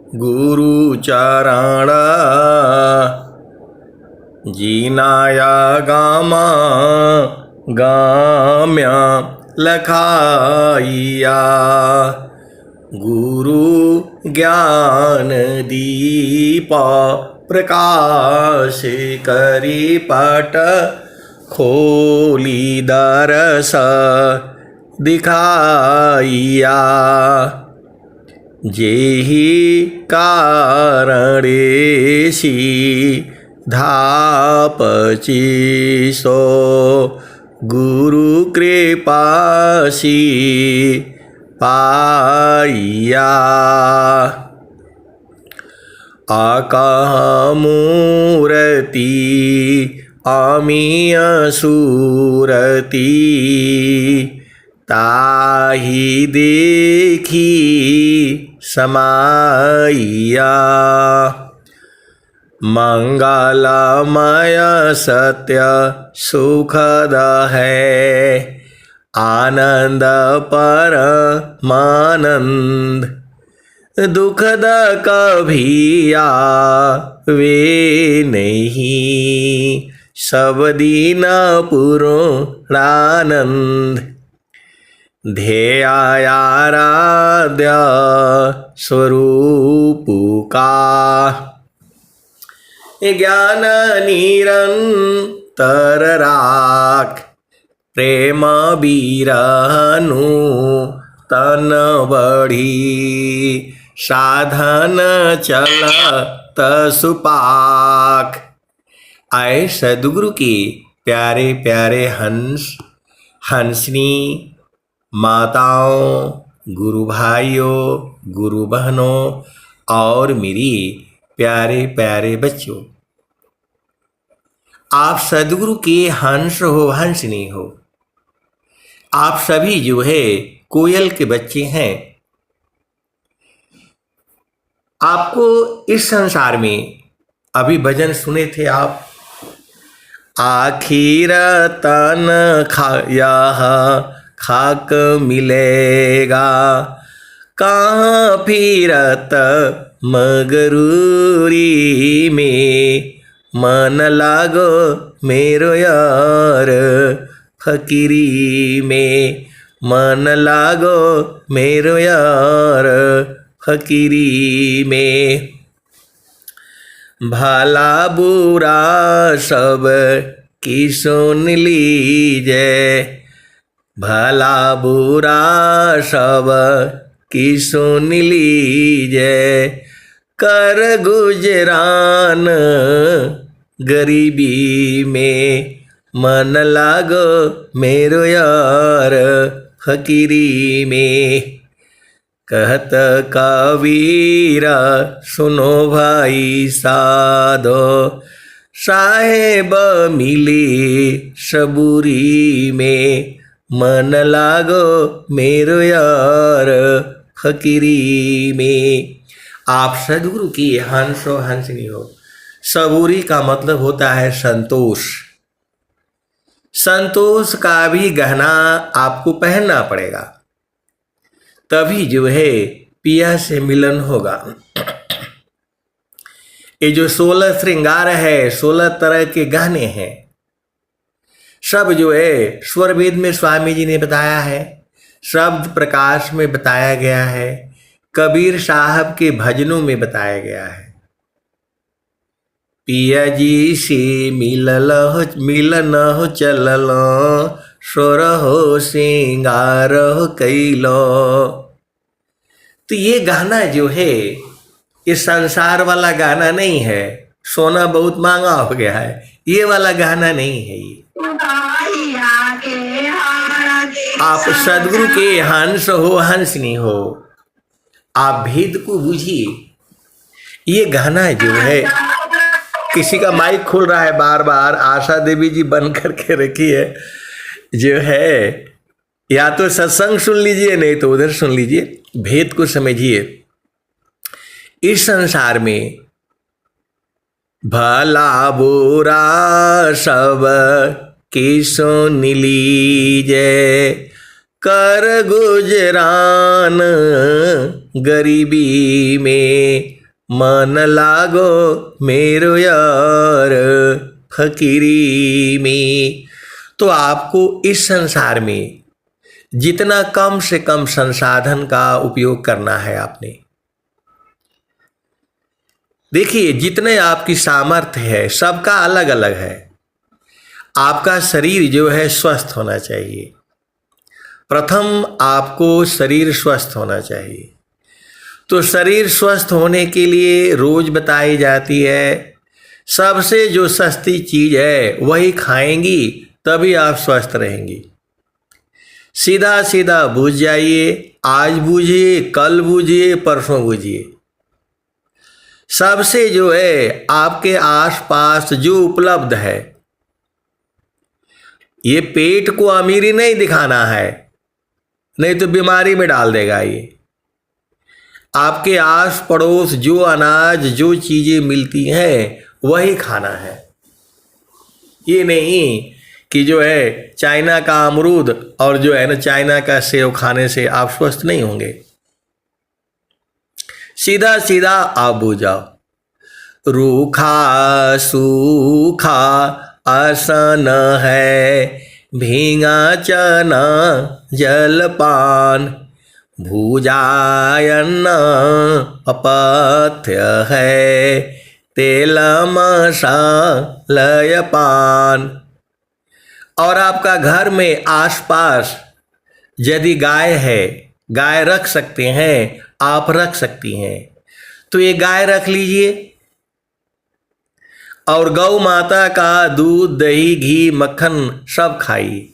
गुरु चरण जीनाया गामा गाम्या लखाइया। गुरु ज्ञान दीपा प्रकाश करी पट खोली दरस दिखाइया। जेहि कारणेसी धापची सो गुरु कृपासी पाइया। आकाह मूर्ति अमीय सूरती ताहि देखी समाइया। मंगलमय सत्य सुखद है आनंद परमानंद। दुखद कभी आवे नहीं सब दिन पूर्णानंद। ध्येयाराध्य स्वरूप का ज्ञान निरंतर राख। प्रेम बिरहनु तन बढ़ी साधन चलत सुपाक। आए सद्गुरु के प्यारे प्यारे हंस हंसनी माताओं, गुरु भाइयों, गुरु बहनों और मेरी प्यारे प्यारे बच्चों, आप सद्गुरु के हंस हो हंसनी हो। आप सभी जो है कोयल के बच्चे हैं। आपको इस संसार में अभी भजन सुने थे आप। आखिर तन खाया खाक मिलेगा कहाँ फिरत मगरूरी में। मन लागो मेरो यार फकीरी में। मन लागो मेरो यार फकीरी में। भला बुरा सब की सुन लीजिए। भला बुरा सब की सुन लीजिए। कर गुजरान गरीबी में। मन लागो मेरो यार फकीरी में। कहत कबीरा सुनो भाई साधो। साहेब मिली सबूरी में। मन लागो मेरो यार फकीरी में। आप सद्गुरु की हंसो हंसनी हो। सबूरी का मतलब होता है संतोष। संतोष का भी गहना आपको पहनना पड़ेगा, तभी जो है पिया से मिलन होगा। ये जो 16 श्रृंगार है, 16 तरह के गहने हैं, सब जो है स्वर वेद में स्वामी जी ने बताया है, शब्द प्रकाश में बताया गया है, कबीर साहब के भजनों में बताया गया है। पिया जी से मिलन हो चलल सोर हो श्रृंगार हो कैलो। तो ये गाना जो है ये संसार वाला गाना नहीं है। सोना बहुत महंगा हो गया है, ये वाला गाना नहीं है। ये आप सद्गुरु के हंस हो हंसनी हो। आप भेद को बूझिए। ये गाना जो है, किसी का माइक खुल रहा है बार बार, आशा देवी जी बंद करके रखी है। जो है या तो सत्संग सुन लीजिए, नहीं तो उधर सुन लीजिए। भेद को समझिए। इस संसार में भला बुरा सब की सुन लीजिए। कर गुजरान गरीबी में। मन लागो मेरो यार फकीरी में। तो आपको इस संसार में जितना कम से कम संसाधन का उपयोग करना है आपने। देखिए, जितने आपकी सामर्थ्य है सबका अलग अलग है। आपका शरीर जो है स्वस्थ होना चाहिए। प्रथम आपको शरीर स्वस्थ होना चाहिए। तो शरीर स्वस्थ होने के लिए रोज बताई जाती है, सबसे जो सस्ती चीज है वही खाएंगी तभी आप स्वस्थ रहेंगी। सीधा सीधा बूझ जाइए, आज बूझिए, कल बूझिए, परसों बूझिए। सबसे जो है आपके आसपास जो उपलब्ध है, ये पेट को अमीरी नहीं दिखाना है, नहीं तो बीमारी में डाल देगा। ये आपके आस पड़ोस जो अनाज जो चीजें मिलती हैं वही खाना है। ये नहीं कि जो है चाइना का अमरूद और जो है ना चाइना का सेव खाने से आप स्वस्थ नहीं होंगे। सीधा सीधा आप बूझ जाओ। रूखा सूखा आसन है, भींगा चना जलपान, भूजायन्न अपथ्य है, तेल मसालय पान। और आपका घर में आसपास यदि गाय है, गाय रख सकते हैं, आप रख सकती हैं, तो ये गाय रख लीजिए और गौ माता का दूध दही घी मक्खन सब खाइए,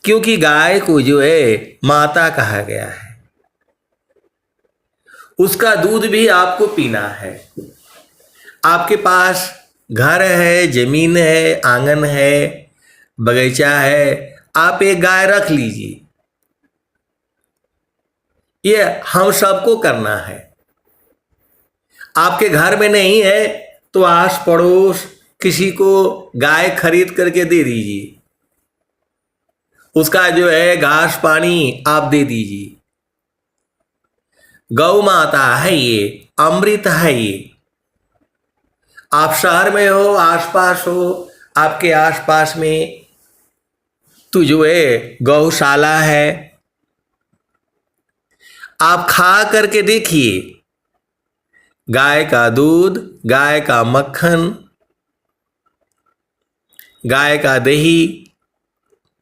क्योंकि गाय को जो है माता कहा गया है। उसका दूध भी आपको पीना है। आपके पास घर है, जमीन है, आंगन है, बगीचा है, आप एक गाय रख लीजिए। ये हम सबको करना है। आपके घर में नहीं है तो आस पड़ोस किसी को गाय खरीद करके दे दीजिए। उसका जो है घास पानी आप दे दीजिए। गौ माता है ये, अमृत है ये। आप शहर में हो, आसपास हो, आपके आसपास में तो जो है गौशाला है, आप खा करके देखिए। गाय का दूध, गाय का मक्खन, गाय का दही,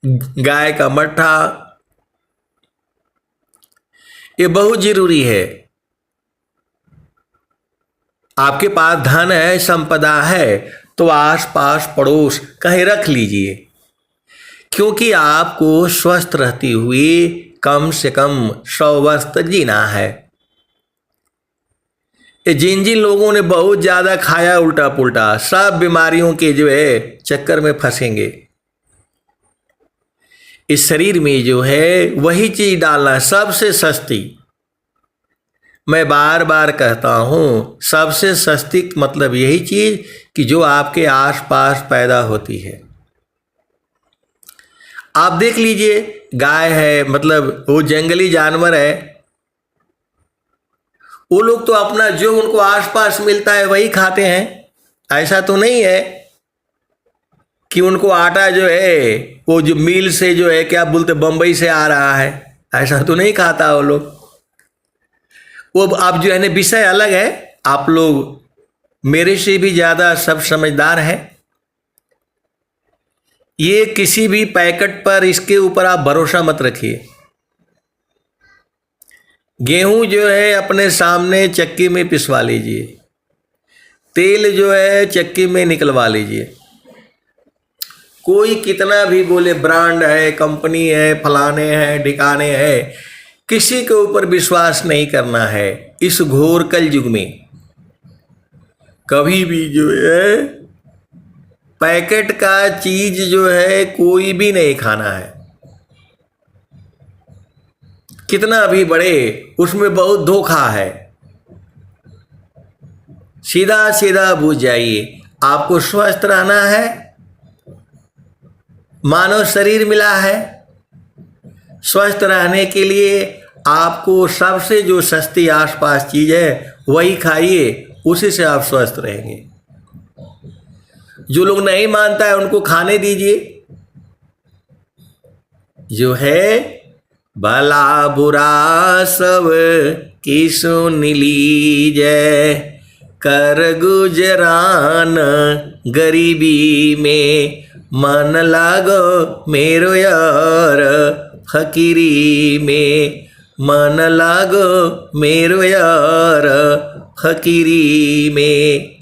गाय का मट्ठा, ये बहुत जरूरी है। आपके पास धन है, संपदा है, तो आस पास पड़ोस कहीं रख लीजिए, क्योंकि आपको स्वस्थ रहती हुई कम से कम 100 वर्ष तक जीना है। जिन जिन लोगों ने बहुत ज्यादा खाया उल्टा पुल्टा, सब बीमारियों के जो है चक्कर में फंसेंगे। इस शरीर में जो है वही चीज डालना सबसे सस्ती। मैं बार बार कहता हूं, सबसे सस्ती मतलब यही चीज कि जो आपके आसपास पैदा होती है। आप देख लीजिए, गाय है, मतलब वो जंगली जानवर है, वो लोग तो अपना जो उनको आसपास मिलता है वही खाते हैं। ऐसा तो नहीं है कि उनको आटा जो है वो जो मिल से जो है क्या बोलते बंबई से आ रहा है, ऐसा तो नहीं खाता वो लोग। वो आप जो है ना विषय अलग है। आप लोग मेरे से भी ज्यादा सब समझदार हैं। ये किसी भी पैकेट पर इसके ऊपर आप भरोसा मत रखिए। गेहूं जो है अपने सामने चक्की में पिसवा लीजिए, तेल जो है चक्की में निकलवा लीजिए। कोई कितना भी बोले ब्रांड है, कंपनी है, फलाने हैं, ठिकाने हैं, किसी के ऊपर विश्वास नहीं करना है। इस घोर कल युग में कभी भी जो है पैकेट का चीज जो है कोई भी नहीं खाना है। कितना भी बड़े, उसमें बहुत धोखा है। सीधा सीधा बूझ जाइए। आपको स्वस्थ रहना है, मानव शरीर मिला है। स्वस्थ रहने के लिए आपको सबसे जो सस्ती आसपास चीज है वही खाइए, उसी से आप स्वस्थ रहेंगे। जो लोग नहीं मानता है उनको खाने दीजिए। जो है भला बुरा सब की सुन लीजिए, कर गुजरान गरीबी में, मन लागो मेरो यार फकीरी में, मन लागो मेरो यार फकीरी में।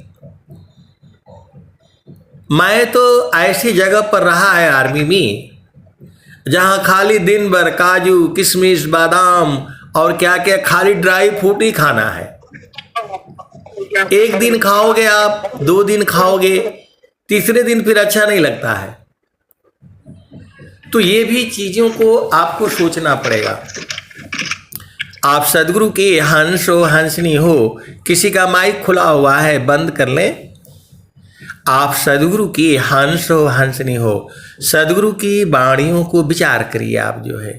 मैं तो ऐसी जगह पर रहा है आर्मी में जहां खाली दिन भर काजू किशमिश बादाम और क्या क्या खाली ड्राई फ्रूट ही खाना है। एक दिन खाओगे आप, 2 दिन खाओगे, तीसरे दिन फिर अच्छा नहीं लगता है। तो ये भी चीजों को आपको सोचना पड़ेगा। आप सदगुरु के हंस हो हंसनी हो, किसी का माइक खुला हुआ है बंद कर लें। आप सदगुरु की हंस हो हंसनी हो, सदगुरु की वाणियों को विचार करिए। आप जो है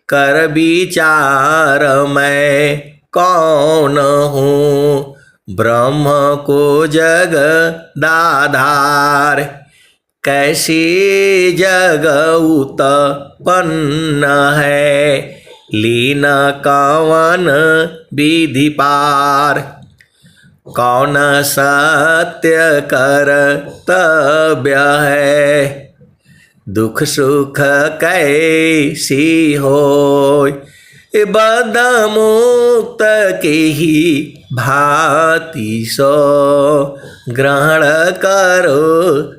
कर विचार मैं कौन हूँ, ब्रह्म को जग दाधार, कैसी जग उत्पन्न है, लीन कवन विधि पार, कौन सत्य कर्तव्य है, दुख सुख कैसी होय, बद मुक्त के ही भांति सो, ग्रहण करो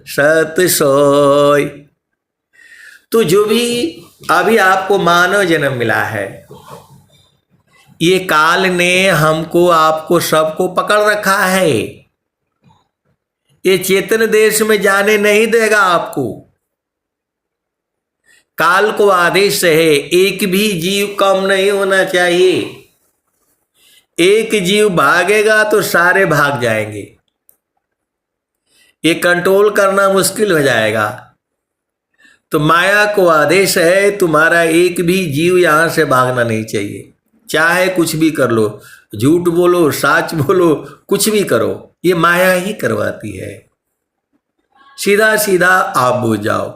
सत सोय। तो जो भी अभी आपको मानव जन्म मिला है, ये काल ने हमको आपको सबको पकड़ रखा है। ये चेतन देश में जाने नहीं देगा आपको। काल को आदेश है, एक भी जीव कम नहीं होना चाहिए। एक जीव भागेगा तो सारे भाग जाएंगे। ये कंट्रोल करना मुश्किल हो जाएगा। तो माया को आदेश है, तुम्हारा एक भी जीव यहां से भागना नहीं चाहिए। चाहे कुछ भी कर लो, झूठ बोलो, सच बोलो, कुछ भी करो, ये माया ही करवाती है। सीधा सीधा आप बुझ जाओ।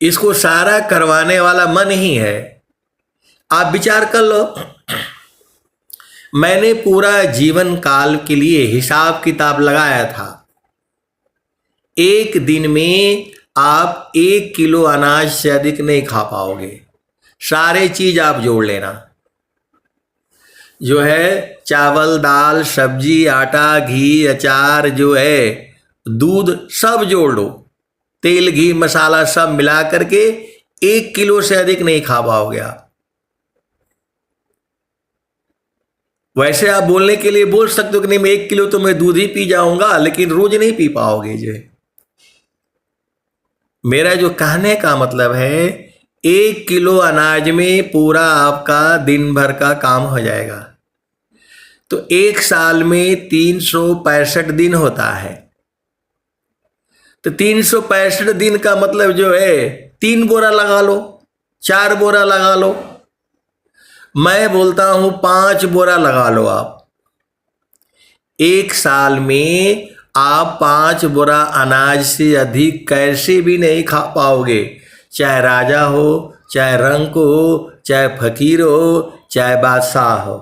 इसको सारा करवाने वाला मन ही है। आप विचार कर लो, मैंने पूरा जीवन काल के लिए हिसाब किताब लगाया था। एक दिन में आप 1 किलो अनाज से अधिक नहीं खा पाओगे। सारे चीज आप जोड़ लेना, जो है चावल दाल सब्जी आटा घी अचार जो है दूध सब जोड़ लो, तेल घी मसाला सब मिला करके 1 किलो से अधिक नहीं खा पाओगे आप। वैसे आप बोलने के लिए बोल सकते हो कि नहीं मैं 1 किलो तो मैं दूध ही पी जाऊंगा, लेकिन रोज नहीं पी पाओगे। जो मेरा जो कहने का मतलब है, 1 किलो अनाज में पूरा आपका दिन भर का काम हो जाएगा। तो 1 साल में 365 दिन होता है। तो 365 दिन का मतलब जो है 3 बोरा लगा लो, 4 बोरा लगा लो। मैं बोलता हूं 5 बोरा लगा लो आप। 1 साल में आप 5 बोरा अनाज से अधिक कैसे भी नहीं खा पाओगे। चाहे राजा हो, चाहे रंक हो, चाहे फकीर हो, चाहे बादशाह हो।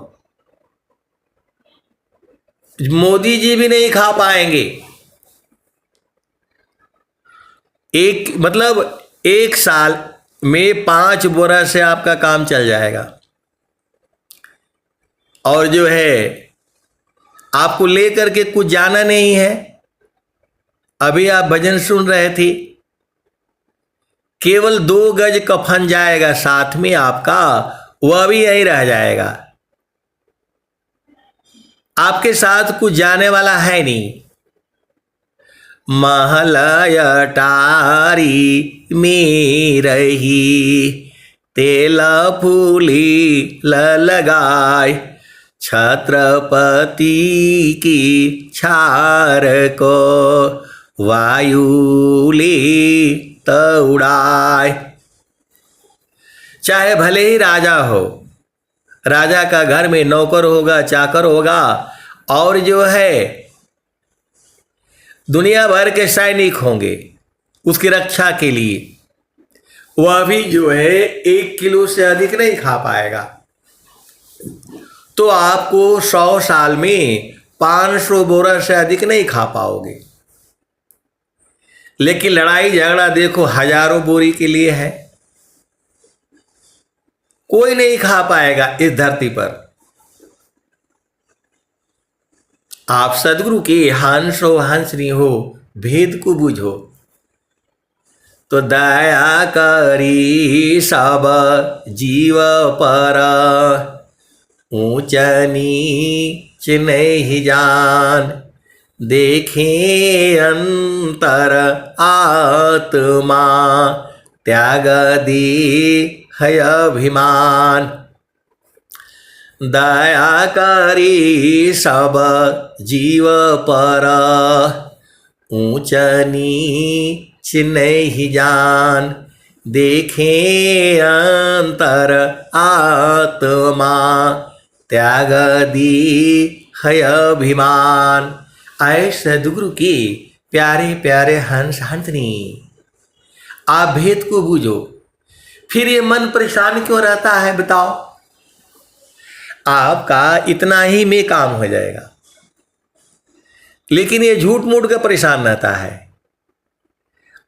मोदी जी भी नहीं खा पाएंगे। मतलब 1 साल में 5 बोरा से आपका काम चल जाएगा। और जो है आपको लेकर के कुछ जाना नहीं है। अभी आप भजन सुन रहे थे, केवल 2 गज कफन जाएगा साथ में आपका, वह भी यहीं रह जाएगा। आपके साथ कुछ जाने वाला है नहीं। महल अटारी में रही, तेल फूली लगाए, छत्रपति की छार को वायु ले उड़ाए। चाहे भले ही राजा हो, राजा का घर में नौकर होगा, चाकर होगा, और जो है दुनिया भर के सैनिक होंगे उसकी रक्षा के लिए, वह भी जो है 1 किलो से अधिक नहीं खा पाएगा। तो आपको 100 साल में 500 बोरा से अधिक नहीं खा पाओगे। लेकिन लड़ाई झगड़ा देखो हजारों बोरी के लिए है, कोई नहीं खा पाएगा इस धरती पर। आप सदगुरु के हंस हो हंसनी हो, भेद को बूझो, तो दया करी सब जीव पर, ऊंच नीच नहीं जान, देखे अंतर आत्मा, त्याग दी है अभिमान। दया करी सब जीव पर, ऊंच नीच नहीं जान, देखे अंतर आत्मा, त्याग दी है अभिमान। आए सदगुरु के प्यारे प्यारे हंस हंसनी, आप भेद को बूझो। फिर ये मन परेशान क्यों रहता है बताओ? आपका इतना ही में काम हो जाएगा, लेकिन ये झूठ मूठ का परेशान रहता है,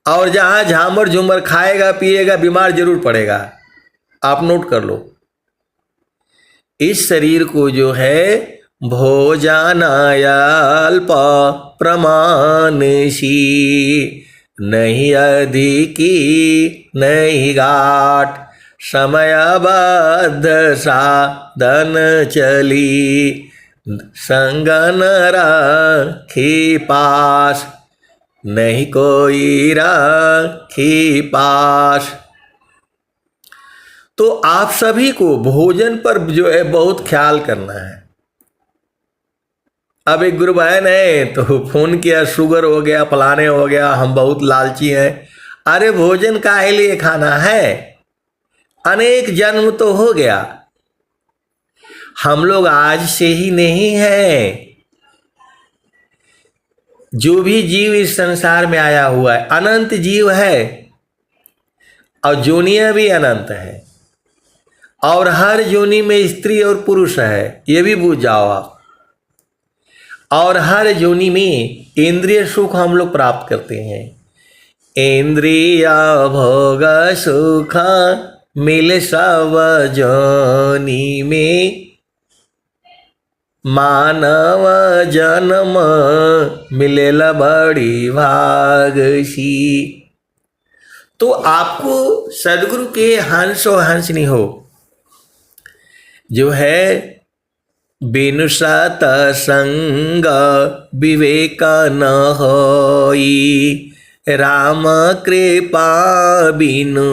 और जहां झामर झूमर खाएगा पिएगा बीमार जरूर पड़ेगा। आप नोट कर लो, इस शरीर को जो है भोजन अल्प प्रमाणसी, नहीं अधिकी नहीं गाठ, समयबद्ध साधन चली, संगन रखी पास, नहीं कोई रखी पास। तो आप सभी को भोजन पर जो है बहुत ख्याल करना है। अब एक गुरु बहन है तो फोन किया, शुगर हो गया, फलाने हो गया, हम बहुत लालची हैं। अरे भोजन काहे लिए खाना है? अनेक जन्म तो हो गया, हम लोग आज से ही नहीं हैं। जो भी जीव इस संसार में आया हुआ है अनंत जीव है, और जोनियां भी अनंत है, और हर जोनी में स्त्री और पुरुष है, ये भी बूझ जाओ आप। और हर जोनी में इंद्रिय सुख हम लोग प्राप्त करते हैं। इंद्रिय भोग सुख मिल सब जोनी में, मानव जन्म मिलेला बड़ी भागसी। तो आपको सदगुरु के हंस हो हंसनी हो, जो है बिनु सतसंग विवेक न होई, राम कृपा बिनु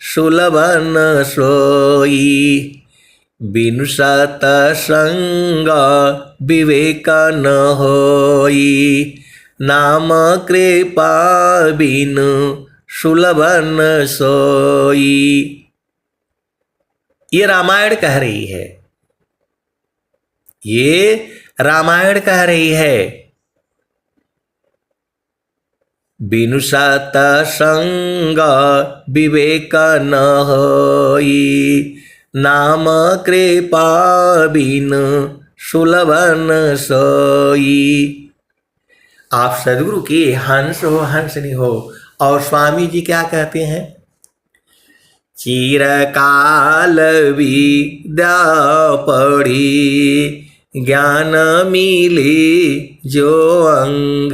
सुलभ न सोई। बिनु सतसंग विवेक न होई, नाम कृपा बिनु सुलभ न सोई। ये रामायण कह रही है, ये रामायण कह रही है। बिनु सतसंग विवेक न होई, नाम कृपा बिनु सुलभ न सोई। आप सदगुरु की हंस हो हंसनी हो। और स्वामी जी क्या कहते हैं? चिरकाल विद्या पढ़ी, ज्ञान मिली जो अंग,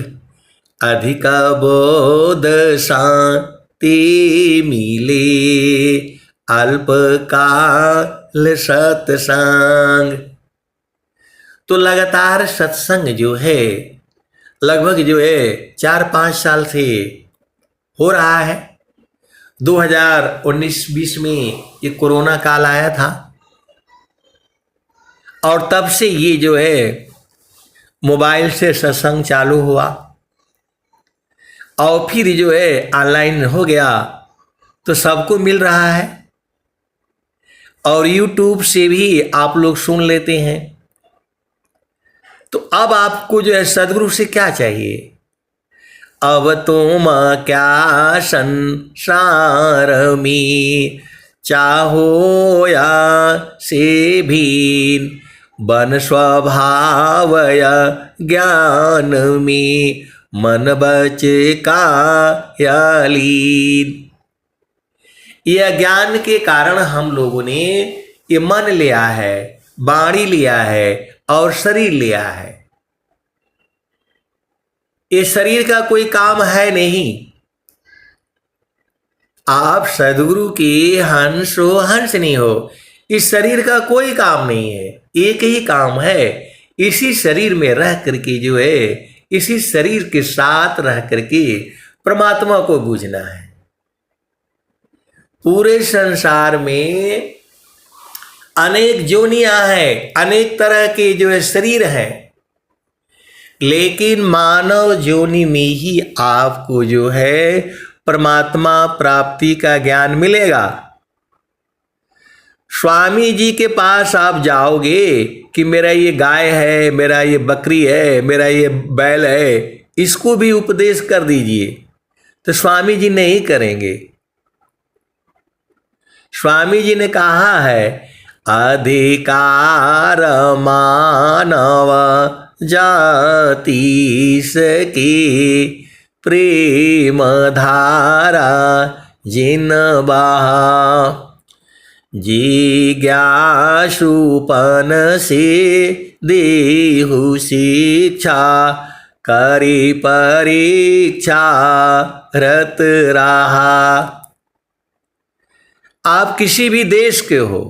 अधिक बोध शांति मिले, अल्पकाल सत्संग। तो लगातार सत्संग जो है लगभग जो है 4-5 साल से हो रहा है। 2019-20 में ये कोरोना काल आया था, और तब से ये जो है मोबाइल से सत्संग चालू हुआ, और फिर जो है ऑनलाइन हो गया, तो सबको मिल रहा है। और YouTube से भी आप लोग सुन लेते हैं। तो अब आपको जो है सदगुरु से क्या चाहिए? अब तुम क्या संसार में चाहो या से भी, बन स्वभाव या ज्ञान में मन बच का या लीन। यह ज्ञान के कारण हम लोगों ने ये मन लिया है, वाणी लिया है और शरीर लिया है। ये शरीर का कोई काम है नहीं। आप सदगुरु के हंस हो, हंस नहीं हो। इस शरीर का कोई काम नहीं है, एक ही काम है, इसी शरीर में रह करके जो है, इसी शरीर के साथ रह करके परमात्मा को बूझना है। पूरे संसार में अनेक जोनियां हैं, अनेक तरह के जो है शरीर हैं, लेकिन मानव जोनि में ही आपको जो है परमात्मा प्राप्ति का ज्ञान मिलेगा। स्वामी जी के पास आप जाओगे कि मेरा ये गाय है, मेरा ये बकरी है, मेरा ये बैल है, इसको भी उपदेश कर दीजिए, तो स्वामी जी नहीं करेंगे। स्वामी जी ने कहा है, अधिकार मानव जाति सकी, प्रेम धारा जिन बहा, जिज्ञासुपन से देहु शिक्षा, करी परीक्षा रत रहा। आप किसी भी देश के हो,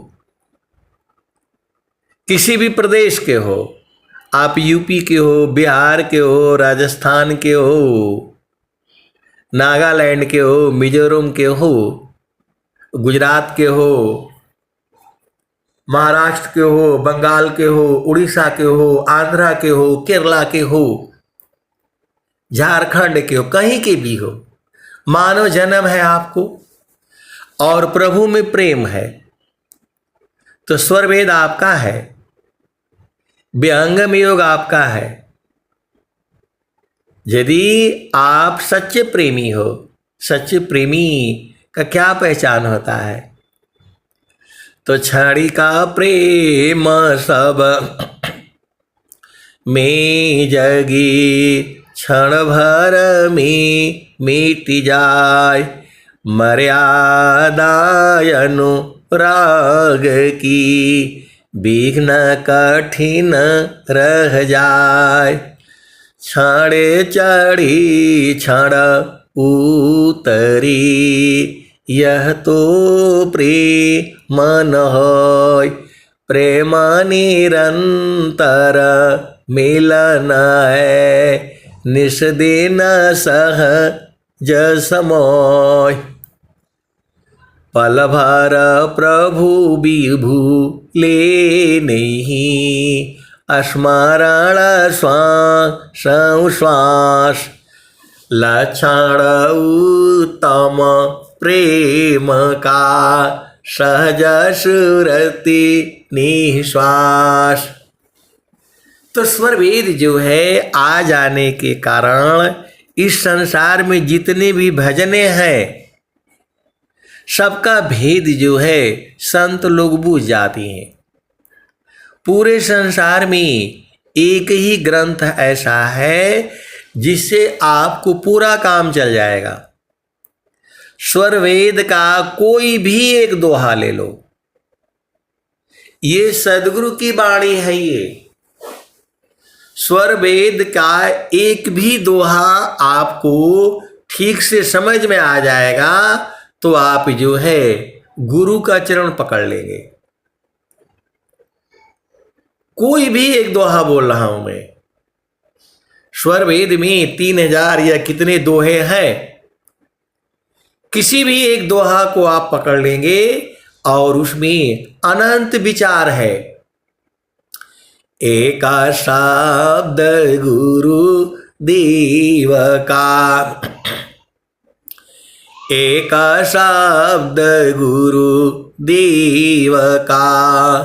किसी भी प्रदेश के हो, आप यूपी के हो, बिहार के हो, राजस्थान के हो, नागालैंड के हो, मिजोरम के हो, गुजरात के हो, महाराष्ट्र के हो, बंगाल के हो, उड़ीसा के हो, आंध्रा के हो, केरला के हो, झारखंड के हो, कहीं के भी हो, मानव जन्म है आपको और प्रभु में प्रेम है, तो स्वर वेद आपका है, विहंगम योग आपका है। यदि आप सच्चे प्रेमी हो, सच्चे प्रेमी का क्या पहचान होता है? तो छड़ी का प्रेम सब में जगी, क्षण भर में मिट जाए, मर्यादा अनुराग की विघ्न कठिन रह जाए, क्षणे चढ़ी क्षण उतरी, यह तो प्रेम न होय, प्रेम निरंतर मिलन है, निस दिन सहज समोय, पल भर प्रभु विभू ले नहीं, स्मरण श्वास श्वास, लक्षण उत्तम प्रेम का, सहज सुरति निश्वास। तो स्वर वेद जो है आ जाने के कारण इस संसार में जितने भी भजने हैं, सबका भेद जो है संत लोग बूझ जाती हैं। पूरे संसार में एक ही ग्रंथ ऐसा है जिससे आपको पूरा काम चल जाएगा। स्वर वेद का कोई भी एक दोहा ले लो, ये सदगुरु की वाणी है। ये स्वर वेद का एक भी दोहा आपको ठीक से समझ में आ जाएगा तो आप जो है गुरु का चरण पकड़ लेंगे। कोई भी एक दोहा बोल रहा हूं मैं, स्वर वेद में 3000 या कितने दोहे हैं, किसी भी एक दोहा को आप पकड़ लेंगे और उसमें अनंत विचार है। एक शब्द गुरु देव का, एक शब्द गुरु देव का,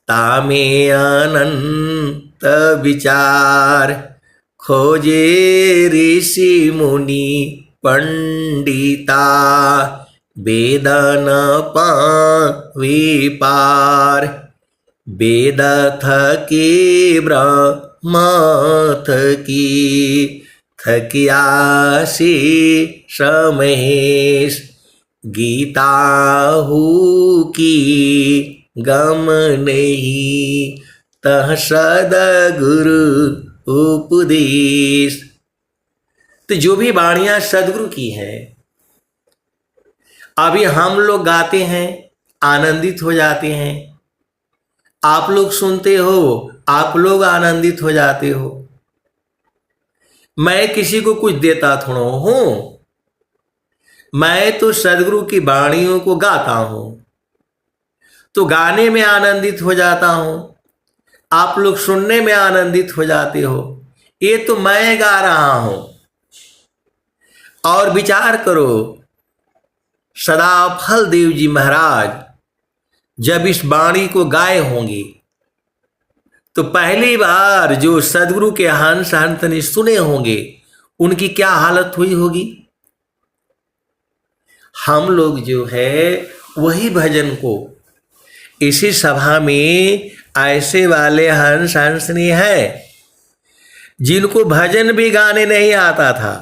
तामे अनंत विचार, खोजे ऋषि मुनि पंडिता, वेद न पावे पार, वेद थके ब्रह्म थकी, थकिया से महेश, गीता हु की गम नहीं, तह सदगुरु उपदेश। तो जो भी वाणियां सदगुरु की हैं, अभी हम लोग गाते हैं, आनंदित हो जाते हैं, आप लोग सुनते हो, आप लोग आनंदित हो जाते हो। मैं किसी को कुछ देता थोड़ा हूं, मैं तो सदगुरु की वाणियों को गाता हूं, तो गाने में आनंदित हो जाता हूं, आप लोग सुनने में आनंदित हो जाते हो। ये तो मैं गा रहा हूं। और विचार करो, सदाफल देव जी महाराज जब इस वाणी को गाए होंगे, तो पहली बार जो सदगुरु के हंस हंस ने सुने होंगे, उनकी क्या हालत हुई होगी। हम लोग जो है वही भजन को इसी सभा में ऐसे वाले हंस हंसनी है जिनको भजन भी गाने नहीं आता था,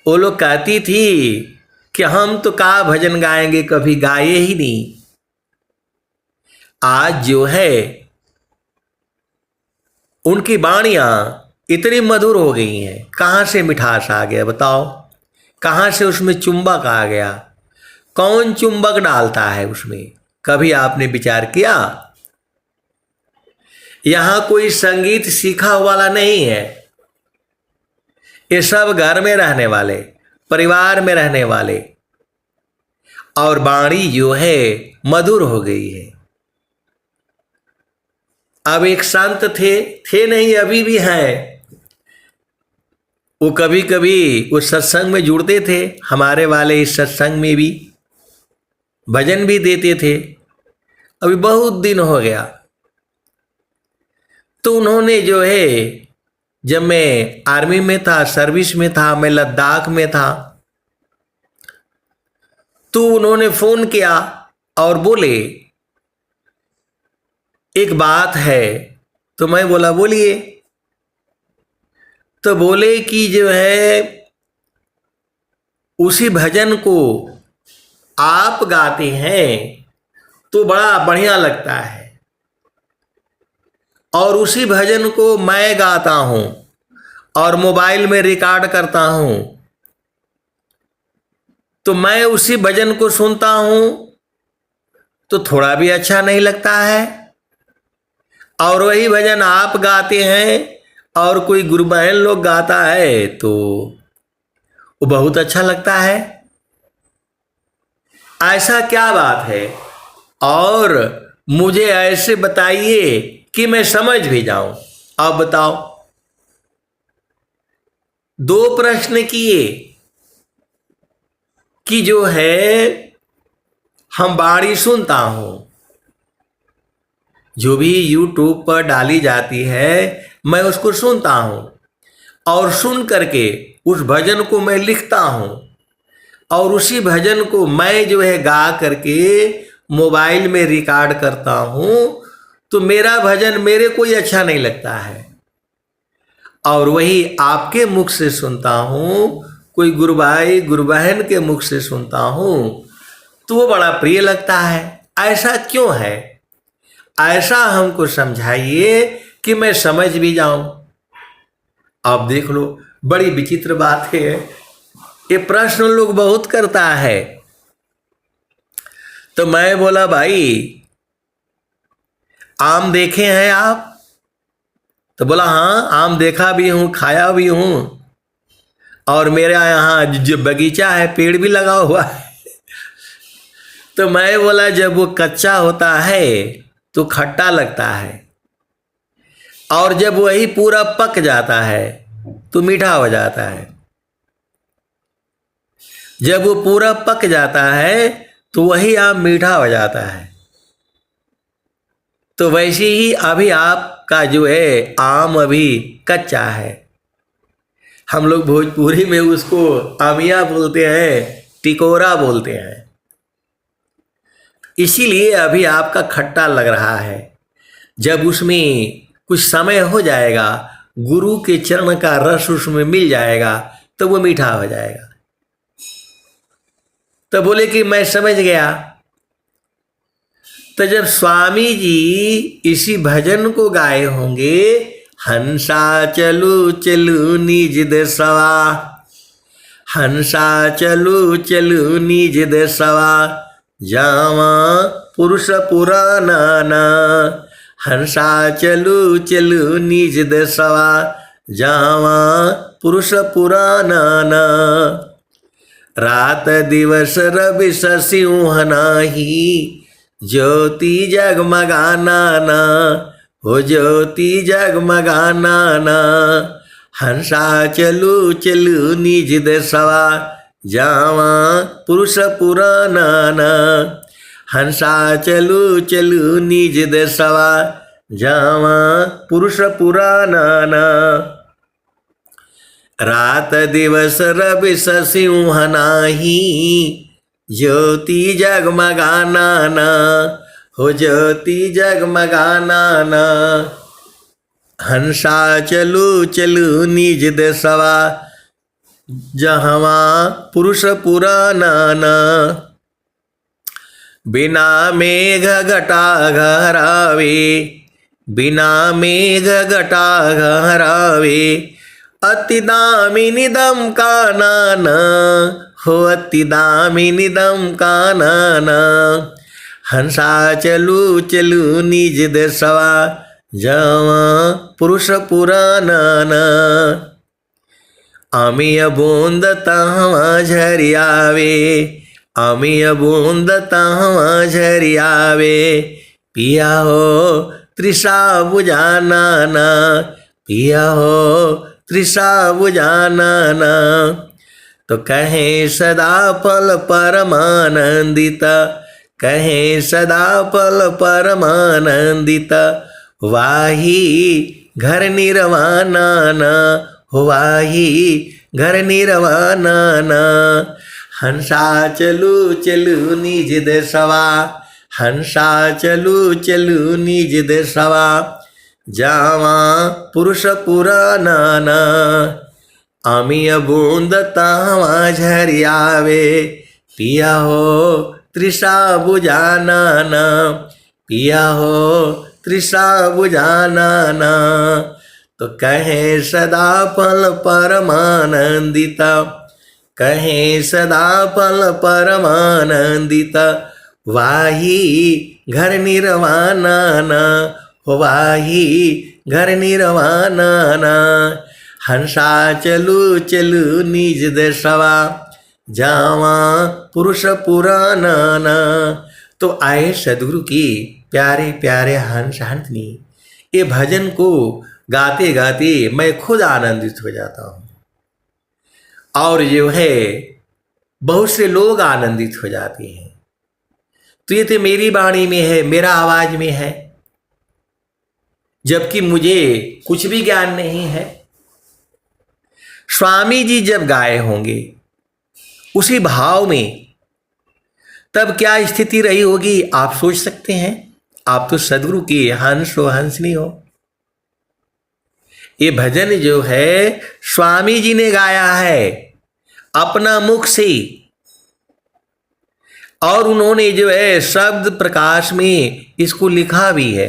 वो लोग कहती थी कि हम तो का भजन गाएंगे, कभी गाए ही नहीं। आज जो है उनकी वाणियां इतनी मधुर हो गई हैं, कहां से मिठास आ गया बताओ, कहां से उसमें चुंबक आ गया। कौन चुंबक डालता है उसमें, कभी आपने विचार किया। यहां कोई संगीत सीखा वाला नहीं है, ये सब घर में रहने वाले, परिवार में रहने वाले, और वाणी जो है मधुर हो गई है। अब एक संत थे नहीं, अभी भी हैं, वो कभी कभी उस सत्संग में जुड़ते थे, हमारे वाले इस सत्संग में भी भजन भी देते थे। अभी बहुत दिन हो गया, तो उन्होंने जो है, जब मैं आर्मी में था, सर्विस में था, मैं लद्दाख में था, तो उन्होंने फोन किया और बोले एक बात है। तो मैं बोला बोलिए। तो बोले कि जो है उसी भजन को आप गाते हैं तो बड़ा बढ़िया लगता है, और उसी भजन को मैं गाता हूं और मोबाइल में रिकॉर्ड करता हूं, तो मैं उसी भजन को सुनता हूं तो थोड़ा भी अच्छा नहीं लगता है, और वही भजन आप गाते हैं और कोई गुरु बहन लोग गाता है तो वो बहुत अच्छा लगता है। ऐसा क्या बात है, और मुझे ऐसे बताइए कि मैं समझ भी जाऊं। आप बताओ। दो प्रश्न किए कि जो है हम वाणी सुनता हूं, जो भी यूट्यूब पर डाली जाती है मैं उसको सुनता हूं, और सुन करके उस भजन को मैं लिखता हूं, और उसी भजन को मैं जो है गा करके मोबाइल में रिकॉर्ड करता हूं, तो मेरा भजन मेरे कोई अच्छा नहीं लगता है, और वही आपके मुख से सुनता हूं, कोई गुरु भाई गुरु बहन के मुख से सुनता हूं तो वो बड़ा प्रिय लगता है। ऐसा क्यों है, ऐसा हमको समझाइए कि मैं समझ भी जाऊं। आप देख लो, बड़ी विचित्र बात है, ये प्रश्न लोग बहुत करता है। तो मैं बोला भाई आम देखे हैं आप? तो बोला हाँ आम देखा भी हूं, खाया भी हूं, और मेरे यहाँ जो बगीचा है पेड़ भी लगा हुआ है। तो मैं बोला जब वो कच्चा होता है तो खट्टा लगता है, और जब वही पूरा पक जाता है तो मीठा हो जाता है। जब वो पूरा पक जाता है तो वही आम मीठा हो जाता है। तो वैसे ही अभी आपका जो है आम अभी कच्चा है। हम लोग भोजपुरी में उसको आमिया बोलते हैं, टिकोरा बोलते हैं। इसीलिए अभी आपका खट्टा लग रहा है। जब उसमें कुछ समय हो जाएगा, गुरु के चरण का रस उसमें मिल जाएगा, तो वो मीठा हो जाएगा। तो बोले कि मैं समझ गया। तो जब स्वामी जी इसी भजन को गाए होंगे, हंसा चलू चलू निज देसवा, हंसा चलू चलू निज देसवा, जावा पुरुष पुराना, हंसा चलू चलू निज देसवा, जावा पुरुष पुराना। रात दिवस रवि शशिउह नाही, ज्योति जगमगाना ना, हो ज्योति जगमगाना ना, हंसा चलू चलू निज देसवा, जावा पुरुष पुराना, हंसा चलू चलू निज देसवा, जावा पुरुष पुराना। रात दिवस रवि शशिउह नाही, ज्योति जगमगाना ना, हो ज्योति जगमगाना ना, हंसा चलू चलू निज देसवा, जहवा पुरुष पुराना। बिना मेघ घटा घरावे, बिना मेघ घटा घरावे, अति दामिनी दम का नाना, हो अति दामिनी दम का नाना, हंसा चलू चलू निज देसवा, जावा पुरुष पुराना। अमिय बूंद तहवा झरियावे, अमिय बूंद तहवा झरियावे, पिया हो तृषा बुझाना ना, पिया हो तृषा बुझाना ना। तो कहें सदा पल परमानंदिता, कहें सदा पल परमानंदिता, वाही घर निर्वाणा ना, वाही घर निर्वाणा ना, हंसा चलू चलू निज देसवा, हंसा चलू चलू निज देसवा, जावा पुरुष पुराना। अमिय बूंद तहवा झरियावे, पिया हो तृषा बुझाना ना, पिया हो तृषा बुझाना ना। तो कहें सदा पल परमानंदिता, कहें सदा पल परमानंदिता, वाही घर निर्वाणा ना, वाही घर निर्वाणा ना, हंसा चलू चलू निज देसवा, जावा पुरुष पुराना। तो आए सदगुरु की प्यारे प्यारे हंस हंसनी, ये भजन को गाते गाते मैं खुद आनंदित हो जाता हूँ, और जो है बहुत से लोग आनंदित हो जाते हैं। तो ये तो मेरी वाणी में है, मेरा आवाज में है, जबकि मुझे कुछ भी ज्ञान नहीं है। स्वामी जी जब गाए होंगे उसी भाव में, तब क्या स्थिति रही होगी आप सोच सकते हैं। आप तो सदगुरु की हंस हो, हंसनी हो। ये भजन जो है स्वामी जी ने गाया है अपना मुख से, और उन्होंने जो है शब्द प्रकाश में इसको लिखा भी है।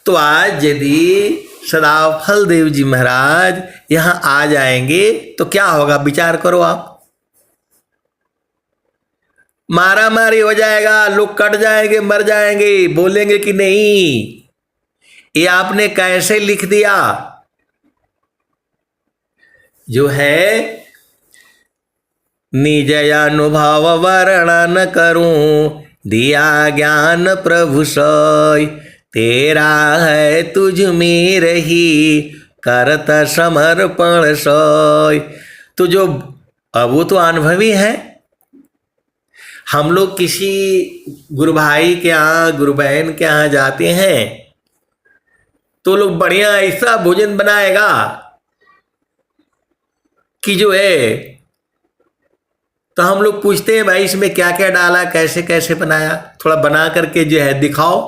तो आज यदि सदाफल देव जी महाराज यहां आ जाएंगे तो क्या होगा, विचार करो आप। मारा मारी हो जाएगा, लोग कट जाएंगे, मर जाएंगे, बोलेंगे कि नहीं ये आपने कैसे लिख दिया। जो है निज अनुभव वर्णन करूं, दिया ज्ञान प्रभु सोय, तेरा है तुझ में रही करत समर्पण सोय। तो जो अब वो तो अनुभवी है, हम लोग किसी गुरु भाई के यहाँ, गुरु बहन के यहाँ जाते हैं तो लोग बढ़िया ऐसा भोजन बनाएगा कि जो है, तो हम लोग पूछते हैं भाई इसमें क्या क्या डाला, कैसे कैसे बनाया, थोड़ा बना करके जो है दिखाओ,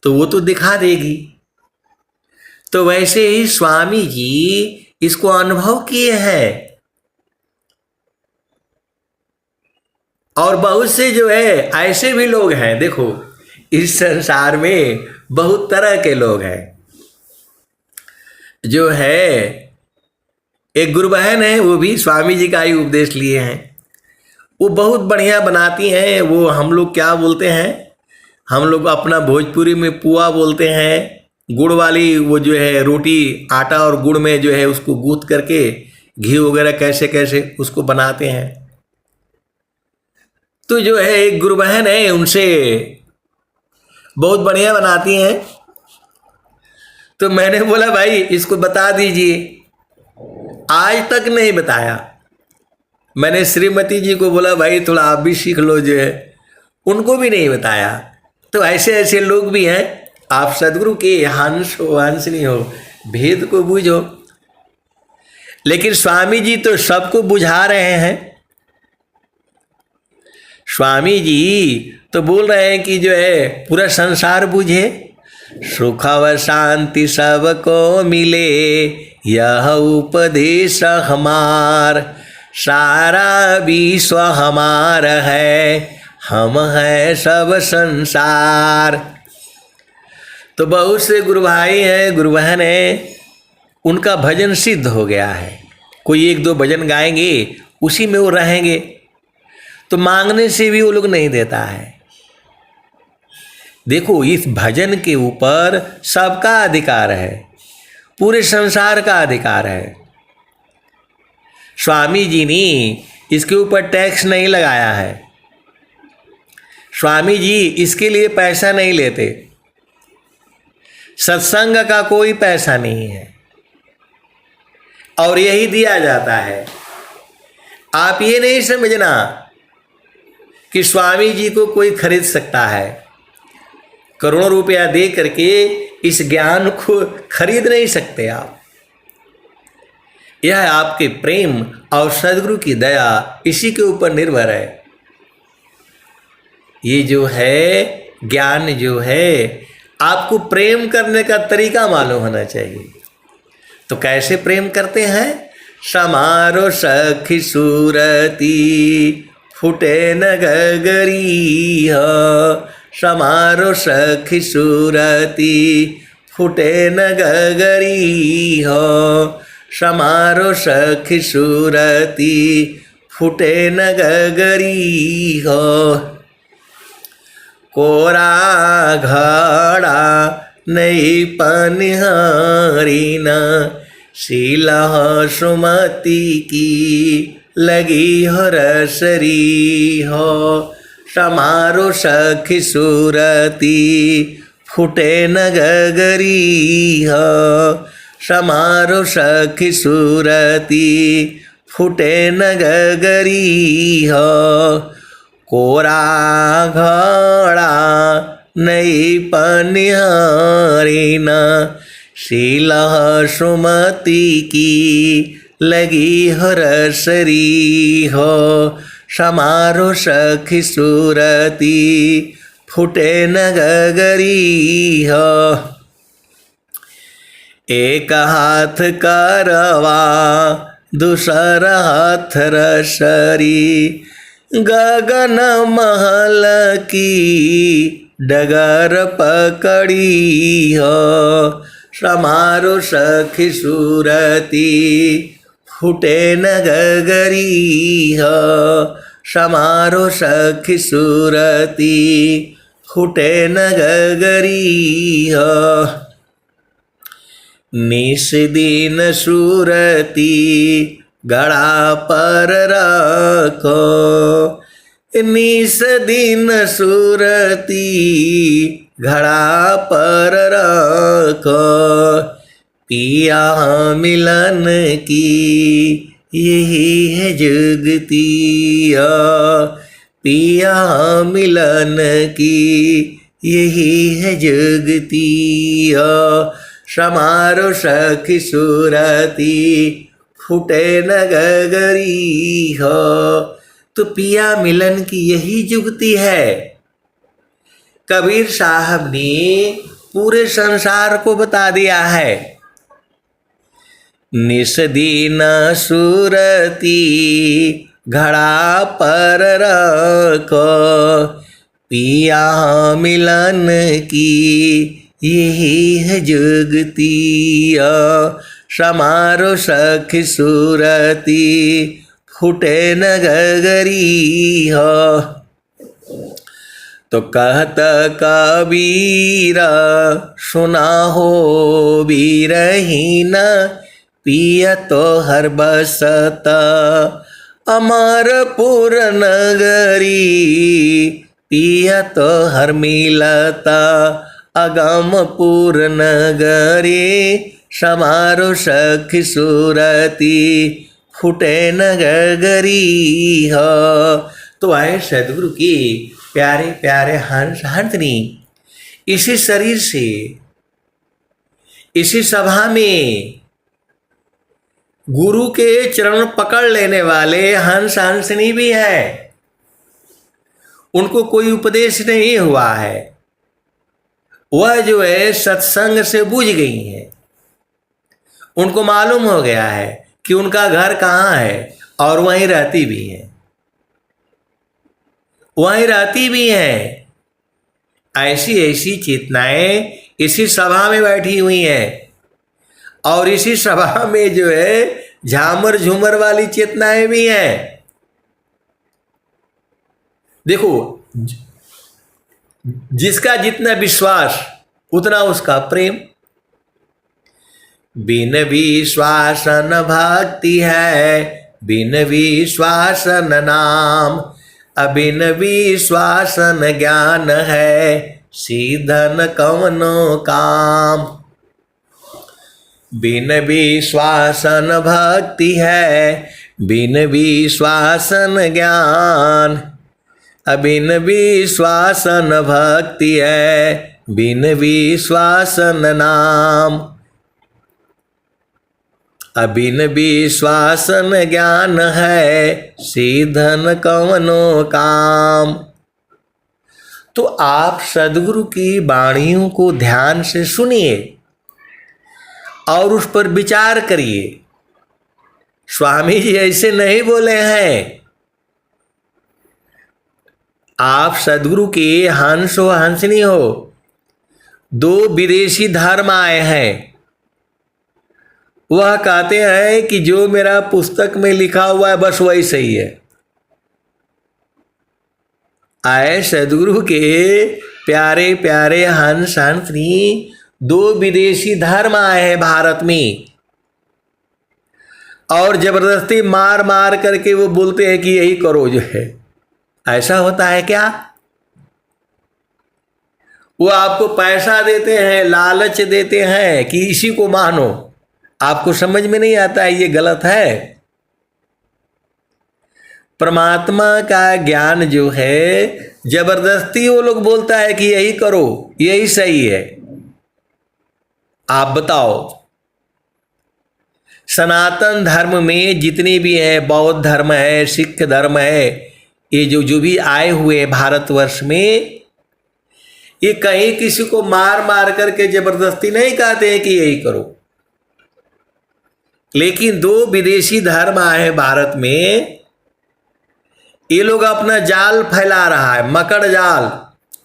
तो वो तो दिखा देगी। तो वैसे ही स्वामी जी इसको अनुभव किए हैं, और बहुत से जो है ऐसे भी लोग हैं। देखो इस संसार में बहुत तरह के लोग हैं। जो है एक गुरु बहन है, वो भी स्वामी जी का ही उपदेश लिए हैं, वो बहुत बढ़िया बनाती हैं। वो हम लोग क्या बोलते हैं, हम लोग अपना भोजपुरी में पुआ बोलते हैं। गुड़ वाली वो जो है रोटी, आटा और गुड़ में जो है उसको गूंथ करके घी वगैरह कैसे कैसे उसको बनाते हैं। तो जो है एक गुरु बहन है, उनसे बहुत बढ़िया बनाती हैं। तो मैंने बोला भाई इसको बता दीजिए, आज तक नहीं बताया। मैंने श्रीमती जी को बोला भाई थोड़ा आप भी सीख लो, जो है उनको भी नहीं बताया। तो ऐसे ऐसे लोग भी हैं। आप सदगुरु के हंस हो हंसनी हो, भेद को बूझो। लेकिन स्वामी जी तो सबको बुझा रहे हैं। स्वामी जी तो बोल रहे हैं कि जो है पूरा संसार बुझे, सुख व शांति सबको मिले, यह उपदेश हमार, सारा विश्व हमार है, हम है सब संसार। तो बहुत से गुरु भाई हैं, गुरु बहन हैं, उनका भजन सिद्ध हो गया है। कोई एक दो भजन गाएंगे, उसी में वो रहेंगे, तो मांगने से भी वो लोग नहीं देता है। देखो इस भजन के ऊपर सबका अधिकार है, पूरे संसार का अधिकार है। स्वामी जी ने इसके ऊपर टैक्स नहीं लगाया है। स्वामी जी इसके लिए पैसा नहीं लेते, सत्संग का कोई पैसा नहीं है, और यही दिया जाता है। आप ये नहीं समझना कि स्वामी जी को कोई खरीद सकता है। करोड़ों रुपया दे करके इस ज्ञान को खरीद नहीं सकते आप। यह आपके प्रेम और सदगुरु की दया, इसी के ऊपर निर्भर है। ये जो है ज्ञान जो है, आपको प्रेम करने का तरीका मालूम होना चाहिए। तो कैसे प्रेम करते हैं? समारो सखी सूरती, फुटे न गगरी हो, समारो सखी सूरती, फुटे न गगरी हो, समारो सखी सूरती, फुटे न गगरी हो। कोरा घड़ा नहीं पनिहारी न, शीला सुमति की लगी हो रसरी हो, समारो सखी सूरती, फुटे न गगरी हो, समारो सखी सूरती, फुटे न गगरी हो। कोरा घड़ा नहीं पनिहारी न, शीला सुमति की लगी हो रसरी हो, समारो सखी सूरती, फुटे न गगरी हो। एक हाथ करवा दूसरा हाथ रसरी, गगन महल की डगर पकड़ी हो, समारो सखी सूरती, फुटे न गगरी हो, समारो सखी सूरती, फुटे न गगरी हो। निस दिन सूरती गड़ा पर रखो, निस दिन सूरती घड़ा पर रखो, पिया मिलन की यही है जुगतिया, पिया मिलन की यही है जुगतिया। समारो सखी सुरती फूटे न गगरी हो। तो पिया मिलन की यही जुगती है। कबीर साहब ने पूरे संसार को बता दिया है। निस दिन सुरती घड़ा पर रखो, पिया मिलन की यही है जुगतिया। समारो सखी सुरती फूटे न गगरी हो। तो कहत कबीर सुना हो बीरहीन, पिया तो हर बसत अमरपुर नगरी। पिया तो हर मिलता अगमपुर नगरी। समारो सखी सुरती फूटे न गगरी हो। तो आए सदगुरु की प्यारे प्यारे हंस हंसनी इसी शरीर से इसी सभा में गुरु के चरण पकड़ लेने वाले हंस हंसनी भी है। उनको कोई उपदेश नहीं हुआ है, वह जो है सत्संग से बुझ गई हैं। उनको मालूम हो गया है कि उनका घर कहाँ है और वहीं रहती भी है, वहीं रहती भी हैं। ऐसी ऐसी चेतनाएं इसी सभा में बैठी हुई हैं और इसी सभा में जो है झामर झूमर वाली चेतनाएं भी हैं। देखो, जिसका जितना विश्वास उतना उसका प्रेम। बिन विश्वास न भक्ति है, बिन विश्वास न नाम, अबिन विश्वास न ज्ञान है, सीधन कवनो काम। बिन विश्वास न भक्ति है, बिन विश्वास न ज्ञान, अबिन विश्वास न भक्ति है, बिन विश्वास न नाम, अबिन विश्वास न ज्ञान है, सीधन कवनो काम। तो आप सदगुरु की वाणियों को ध्यान से सुनिए और उस पर विचार करिए। स्वामी जी ऐसे नहीं बोले हैं। आप सदगुरु के हंस हो हंसनी हो। दो विदेशी धर्म आए हैं, वह कहते हैं कि जो मेरा पुस्तक में लिखा हुआ है बस वही सही है। आए सदगुरु के प्यारे प्यारे हंस हंसनी, दो विदेशी धर्म आए हैं भारत में और जबरदस्ती मार मार करके वो बोलते हैं कि यही करो जो है। ऐसा होता है क्या? वो आपको पैसा देते हैं, लालच देते हैं कि इसी को मानो। आपको समझ में नहीं आता है, ये गलत है। परमात्मा का ज्ञान जो है जबरदस्ती वो लोग बोलता है कि यही करो, यही सही है। आप बताओ, सनातन धर्म में जितने भी हैं, बौद्ध धर्म है, सिख धर्म है, ये जो भी आए हुए भारतवर्ष में, ये कहीं किसी को मार मार करके जबरदस्ती नहीं कहते हैं कि यही करो। लेकिन दो विदेशी धर्म आए हैं भारत में, ये लोग अपना जाल फैला रहा है, मकड़ जाल।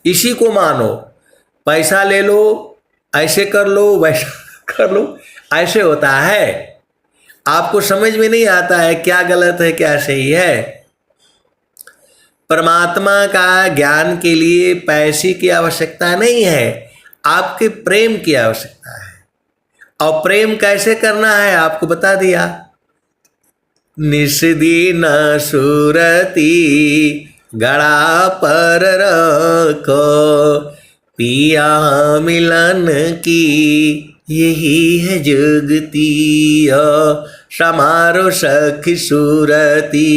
इसी को मानो, पैसा ले लो, ऐसे कर लो, वैसा कर लो, ऐसे होता है। आपको समझ में नहीं आता है क्या गलत है क्या सही है। परमात्मा का ज्ञान के लिए पैसे की आवश्यकता नहीं है, आपके प्रेम की आवश्यकता है। और प्रेम कैसे करना है आपको बता दिया। निस्दिन सुरती गड़ा पर रखो, पिया मिलन की यही है जुगतिया। समारो सखी सूरती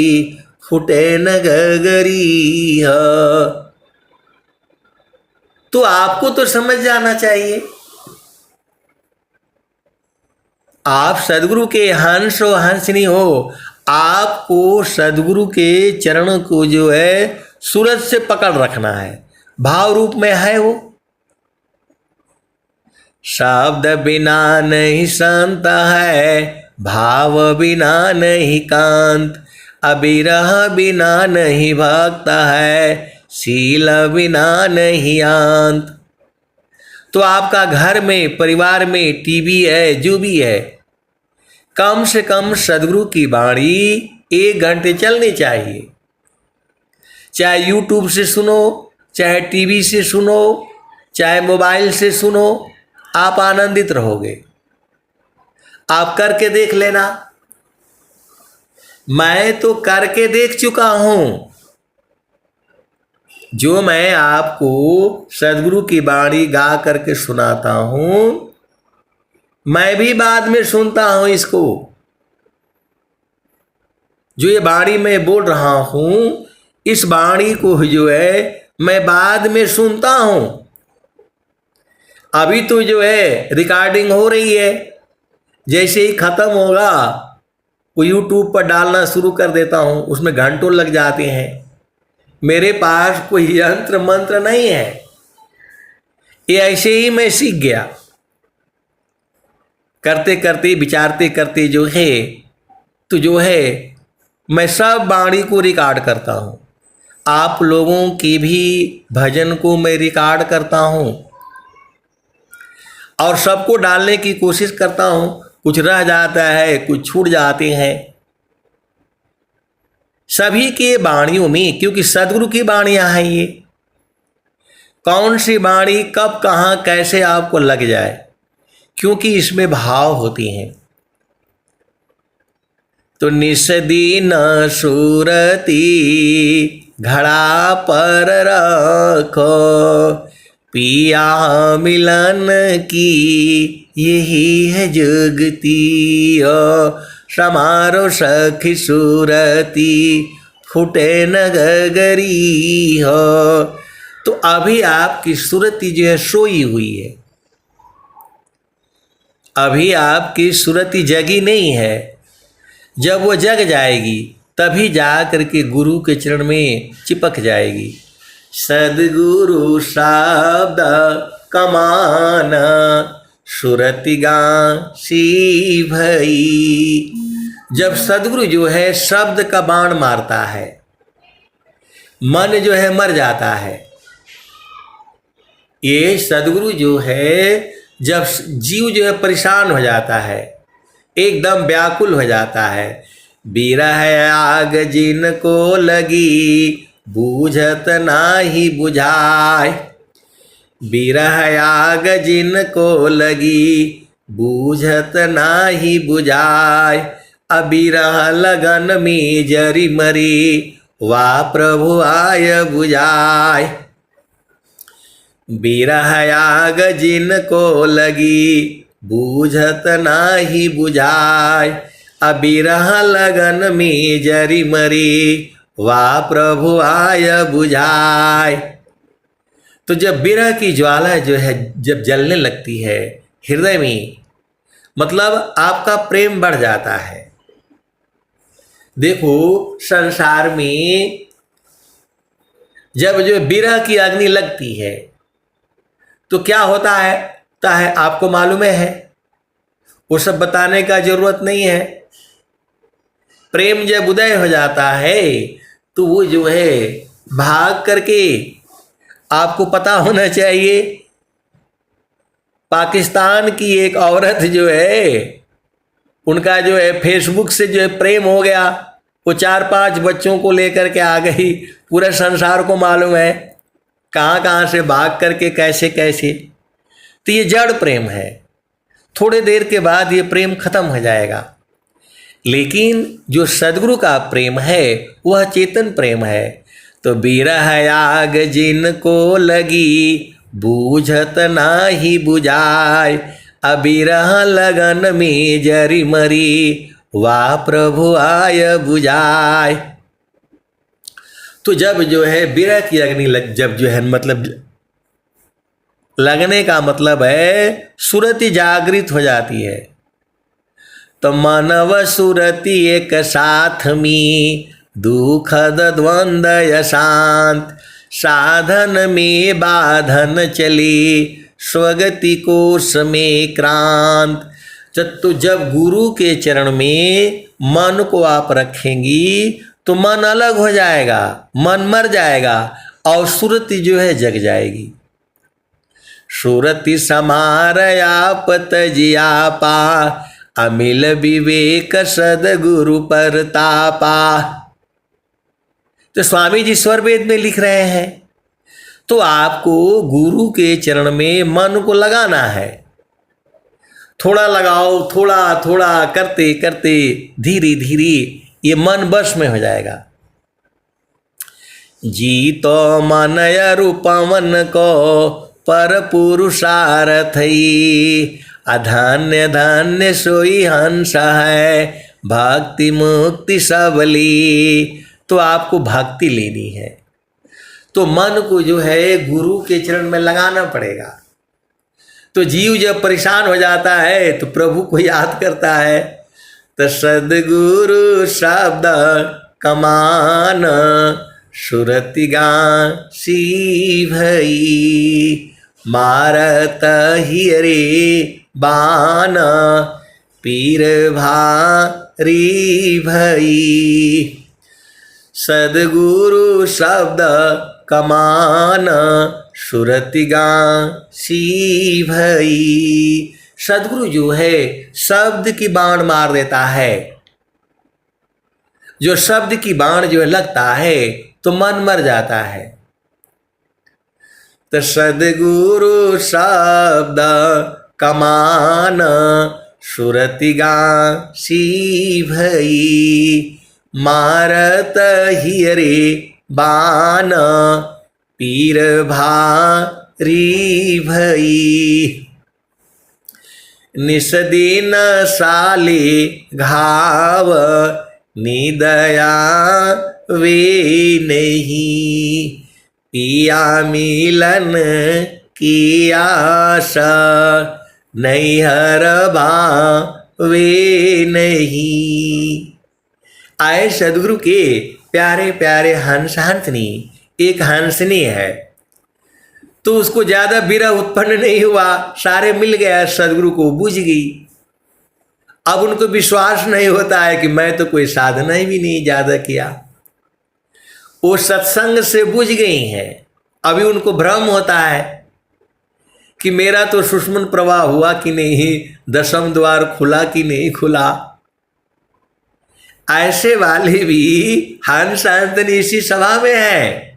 फूटे न गगरी ह। तो आपको तो समझ जाना चाहिए, आप सदगुरु के हंस हो हंसनी हो। आपको सदगुरु के चरणों को जो है सूरज से पकड़ रखना है, भाव रूप में है वो। शब्द बिना नहीं शांत है, भाव बिना नहीं कांत, अविरह बिना नहीं भागता है, शील बिना नहीं आंत। तो आपका घर में, परिवार में टीवी है, जो भी है, कम से कम सदगुरु की वाणी 1 घंटे चलनी चाहिए। चाहे यूट्यूब से सुनो, चाहे टीवी से सुनो, चाहे मोबाइल से सुनो, आप आनंदित रहोगे। आप करके देख लेना। मैं तो करके देख चुका हूं। जो मैं आपको सदगुरु की वाणी गा करके सुनाता हूं, मैं भी बाद में सुनता हूं इसको। जो ये वाणी मैं बोल रहा हूं, इस वाणी को जो है मैं बाद में सुनता हूं। अभी तो जो है रिकॉर्डिंग हो रही है, जैसे ही खत्म होगा वो यूट्यूब पर डालना शुरू कर देता हूं, उसमें घंटों लग जाते हैं। मेरे पास कोई यंत्र मंत्र नहीं है, ये ऐसे ही मैं सीख गया। करते करते, विचारते करते जो है, तो जो है मैं सब वाणी को रिकॉर्ड करता हूँ। आप लोगों की भी भजन को मैं रिकॉर्ड करता हूँ और सबको डालने की कोशिश करता हूँ। कुछ रह जाता है, कुछ छूट जाते हैं। सभी के वाणियों में, क्योंकि सदगुरु की वाणियाँ हैं ये, कौन सी वाणी कब कहाँ कैसे आपको लग जाए, क्योंकि इसमें भाव होती हैं। तो निस्दीन सूरती घड़ा पर रखो, पिया मिलन की यही है जुगती हो। समारो सखी सूरती फूटे न गगरी हो। तो अभी आपकी सूरती जो है सोई हुई है, अभी आपकी सूरती जगी नहीं है। जब वो जग जाएगी तभी जा करके गुरु के चरण में चिपक जाएगी। सदगुरु शब्द कमाना सुरति गांसी भई। जब सदगुरु जो है शब्द का बाण मारता है, मन जो है मर जाता है। ये सदगुरु जो है, जब जीव जो है परेशान हो जाता है, एकदम व्याकुल हो जाता है, बिरह आग जिनको लगी बूझत नाही बुझाए। बिरह आग जिनको लगी बूझत नाही बुझाए। अबिरह लगन में जरी मरी वाह प्रभु आय बुझाए। बिरह आग जिनको लगी बूझत नाही बुझाए। अबिरह लगन में जरी मरी वाह प्रभु आय बुझाए। तो जब बिरह की ज्वाला जो है जब जलने लगती है हृदय में, मतलब आपका प्रेम बढ़ जाता है। देखो संसार में जब जो बिरह की अग्नि लगती है तो क्या होता है आपको मालूम है, वो सब बताने का जरूरत नहीं है। प्रेम जब उदय हो जाता है तो वो जो है भाग करके, आपको पता होना चाहिए, पाकिस्तान की एक औरत जो है, उनका जो है फेसबुक से जो है प्रेम हो गया। वो 4-5 बच्चों को लेकर के आ गई। पूरे संसार को मालूम है कहाँ कहाँ से भाग करके कैसे कैसे। तो ये जड़ प्रेम है, थोड़े देर के बाद ये प्रेम खत्म हो जाएगा। लेकिन जो सदगुरु का प्रेम है वह चेतन प्रेम है। तो बिरह आग जिनको लगी बूझत नाही बुझाए। अबिरह लगन में जरी मरी वाह प्रभु आय बुझाय। तो जब जो है विरह की अग्नि जब जो है मतलब लगने का मतलब है सुरति जागृत हो जाती है, तो मानव सुरति एक साथ में दुखद द्वंद्व शांत, साधन में बाधन चली स्वगति कोश में क्रांत। तो जब गुरु के चरण में मन को आप रखेंगी तो मन अलग हो जाएगा, मन मर जाएगा और सुरति जो है जग जाएगी। सुरति समारया पतजिया पा, अमिल विवेक सदगुरु परतापा। तो स्वामी जी स्वर वेद में लिख रहे हैं, तो आपको गुरु के चरण में मन को लगाना है। थोड़ा लगाओ, थोड़ा थोड़ा करते करते धीरे धीरे ये मन बस में हो जाएगा। जी तो मनय रूपवन को पर पुरुषार्थई, अधान्य धान्य सोई हंस है भक्ति मुक्ति सबली। तो आपको भक्ति लेनी है तो मन को जो है गुरु के चरण में लगाना पड़ेगा। तो जीव जब परेशान हो जाता है तो प्रभु को याद करता है, तो सदगुरु शब्द कमान सुरति गासी भई, मारत हियरे बान पीर भारी भई। सदगुरु शब्द कमान सुरति गासी भई। सदगुरु जो है शब्द की बाण मार देता है। जो शब्द की बाण जो लगता है तो मन मर जाता है। तो सदगुरु शब्द कमान सुरति गासी भई, मारत हियरे बान पीर भारी भई। निसदीन साले घाव निदया वे नहीं, पिया मिलन की आशा नैहर भावे नहीं। आए सदगुरु के प्यारे प्यारे हंस हंसनी, एक हंसनी है तो उसको ज्यादा विरह उत्पन्न नहीं हुआ, सारे मिल गया, सदगुरु को बुझ गई। अब उनको विश्वास नहीं होता है कि मैं तो कोई साधना भी नहीं ज्यादा किया, वो सत्संग से बुझ गई हैं। अभी उनको भ्रम होता है कि मेरा तो सुषुम्न प्रवाह हुआ कि नहीं, दशम द्वार खुला कि नहीं खुला। ऐसे वाले भी हंस हंसनी इसी सभा में है।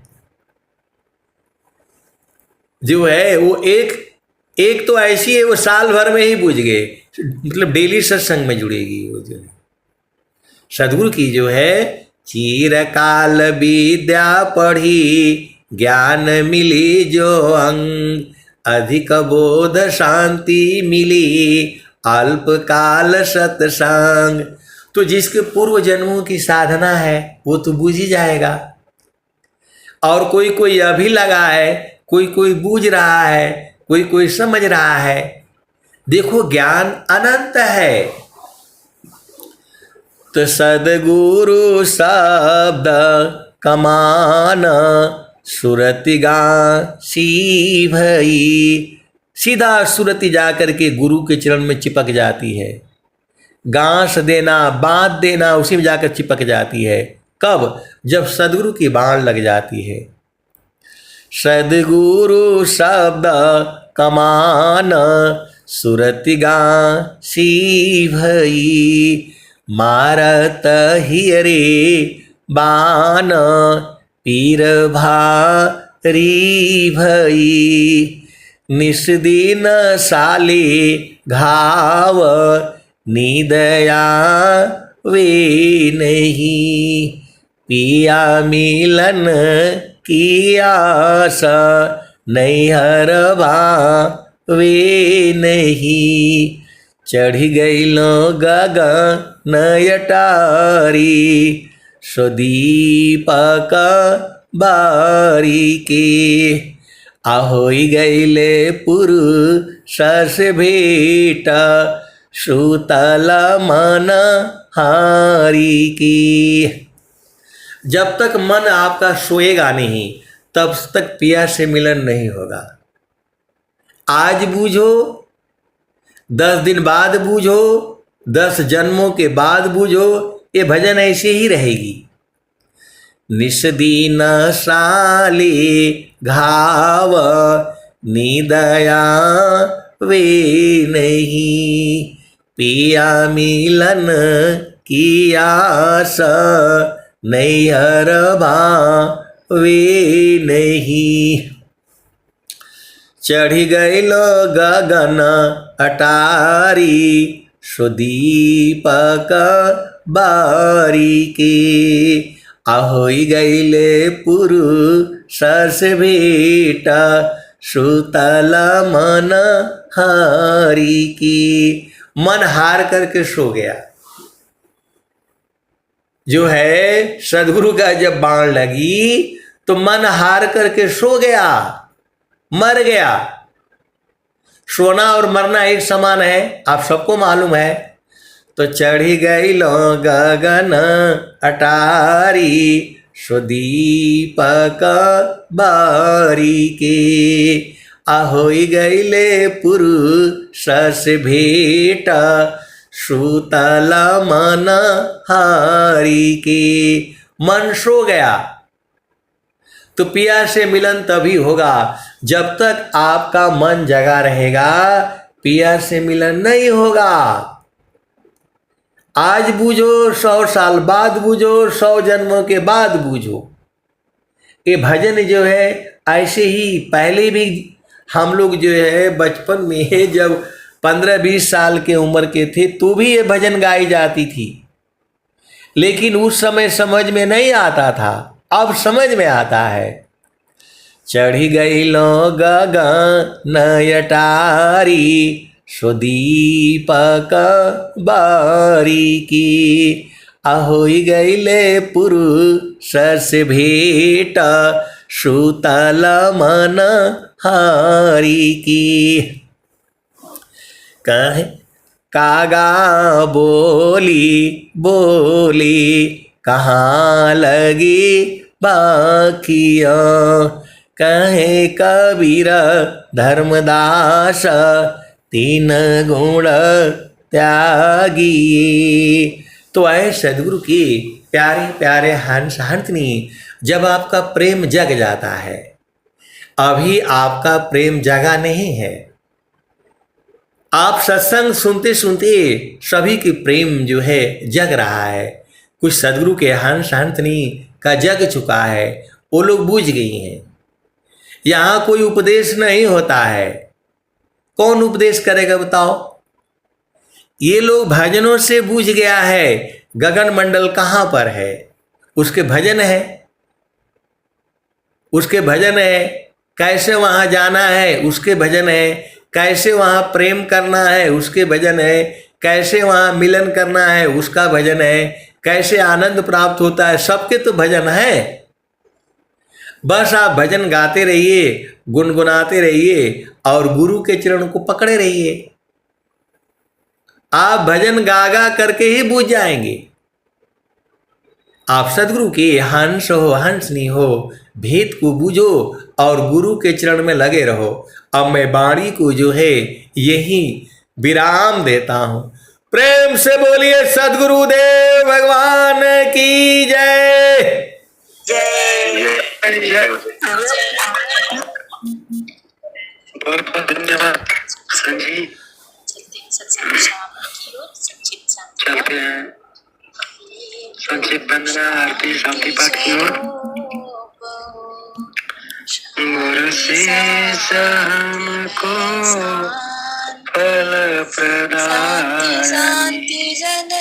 जो है वो एक तो ऐसी है वो साल भर में ही बुझ गए, मतलब डेली सत्संग में जुड़ेगी वो जो है। सदगुरु की जो है चिरकाल विद्या पढ़ी ज्ञान मिली जो अंग, अधिक बोध शांति मिली अल्पकाल सत्संग। तो जिसके पूर्व जन्मों की साधना है वो तो बुझ ही जाएगा। और कोई कोई अभी लगा है, कोई कोई बूझ रहा है, कोई कोई समझ रहा है। देखो ज्ञान अनंत है। तो सदगुरु शब्द कमान सुरति गासी भई। सीधा सुरति जाकर के गुरु के चरण में चिपक जाती है। गांस देना, बांध देना, उसी में जाकर चिपक जाती है। कब? जब सदगुरु की बाण लग जाती है। सदगुरु शब्द कमान सुरति गासी भई, मारत हियरे बान पीर भारी भई। निस्दिन साले घाव निदया वे नहीं, पिया मिलन की आशा नैहर भावे नहीं। चढ़ गई लो गगन नयटारी सुदीपक बारिके आहोई गईले पुरुष से भेट सुतल मन हारी की। जब तक मन आपका सोएगा नहीं तब तक पिया से मिलन नहीं होगा। आज बूझो, 10 दिन बाद बूझो, 10 जन्मों के बाद बूझो, ये भजन ऐसे ही रहेगी। निस्दीन साले घाव निदया वे नहीं, पिया मिलन की आस नैहर भावे नहीं। चढ़ी गईलो गगन अटारी सुदीपक बारिके आहोई गईले पुरुष से भेट सुतल मन हारी की। मन हार करके सो गया। जो है सदगुरु का जब बाण लगी तो मन हार करके सो गया, मर गया। सोना और मरना एक समान है, आप सबको मालूम है। तो चढ़ी गई लो गगन अटारी सुदीपक बारिके आहोई गईले पुरुष से भेट सुतल मन हारी के। मन सो गया तो पिया से मिलन तभी होगा। जब तक आपका मन जगा रहेगा पिया से मिलन नहीं होगा। आज बूझो, 100 साल बाद बूझो, 100 जन्मों के बाद बूझो। ये भजन जो है ऐसे ही पहले भी हम लोग जो है बचपन में जब 15-20 साल के उम्र के थे तो भी ये भजन गाई जाती थी, लेकिन उस समय समझ में नहीं आता था, अब समझ में आता है। चढ़ी गई लो गगन अटारी सुदीपक बारिके आहोई गईले पुरुष से भेट सुतल मन हारी की। कहे कागा बोली बोली कहाँ लगी बाखिया, कहे कबीर धर्मदास 3 गुण त्यागी। तो आए सदगुरु के प्यारे प्यारे हंस हंसनी, जब आपका प्रेम जग जाता है, अभी आपका प्रेम जगा नहीं है। आप सत्संग सुनते सुनते सभी के प्रेम जो है जग रहा है। कुछ सदगुरु के हंस हंसनी का जग चुका है, वो लोग बूझ गई हैं। यहाँ कोई उपदेश नहीं होता है, कौन उपदेश करेगा बताओ। ये लोग भजनों से बूझ गया है गगन मंडल कहाँ पर है, उसके भजन है, उसके भजन है। कैसे वहाँ जाना है उसके भजन है, कैसे वहाँ प्रेम करना है उसके भजन है, कैसे वहाँ मिलन करना है उसका भजन है, कैसे आनंद प्राप्त होता है, सबके तो भजन है। बस आप भजन गाते रहिए, गुनगुनाते रहिए और गुरु के चरण को पकड़े रहिए। आप भजन गागा करके ही बूझ जाएंगे। आप सदगुरु के हंस हो हंसनी हो, भेद को बूझो और गुरु के चरण में लगे रहो। अब मैं वाणी को जो है यही विराम देता हूं। प्रेम से बोलिए सदगुरुदेव भगवान की जय। बहुत बहुत धन्यवाद संजी। चलते हैं संक्षिप्त वंदना आरती शांति पाठ की ओर। गुरु शेष हमको फल प्रदान ज्ञान